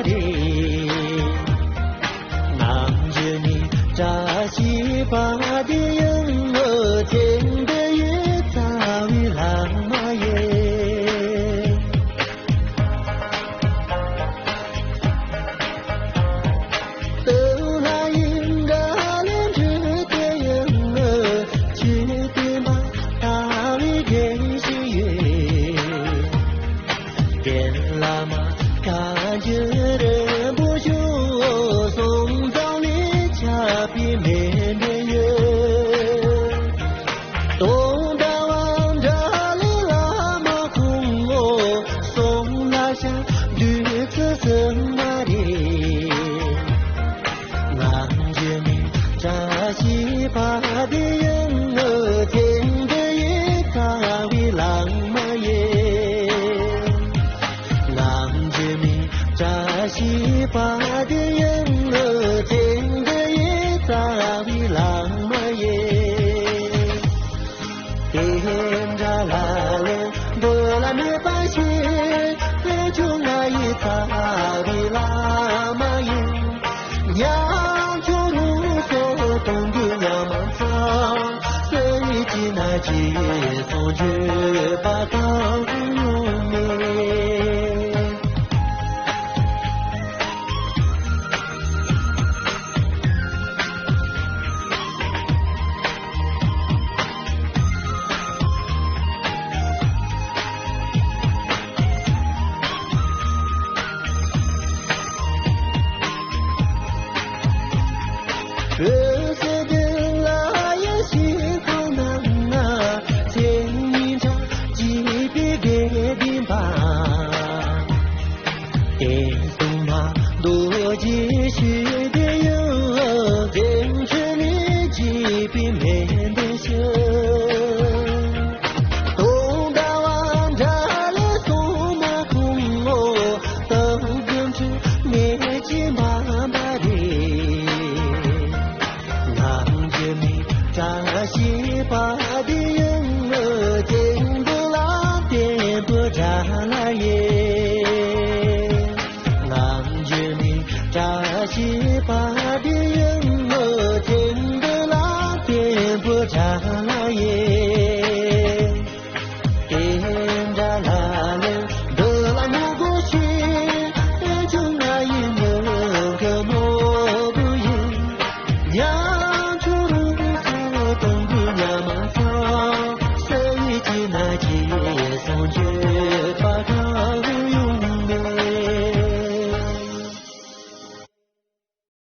的，俺这里扎西巴的人儿天的也早已浪马耶，都来应该连着的人儿，绝对嘛大力给喜悦，变了嘛感觉人不休，送到你家比面面月，东大王这里拉马空我，送来下绿色什么的，俺这里扎西巴的人儿天的也早已浪漫耶，俺这里扎西巴的人儿天的也早已浪漫耶，天扎拉人不拉没关系，也就那一早已浪漫耶，娘就如所动的娘们早，随即那接送去把当面。热色的那也心好难啊，天明着几笔给定吧，电动马多继续的有，坚持你几笔没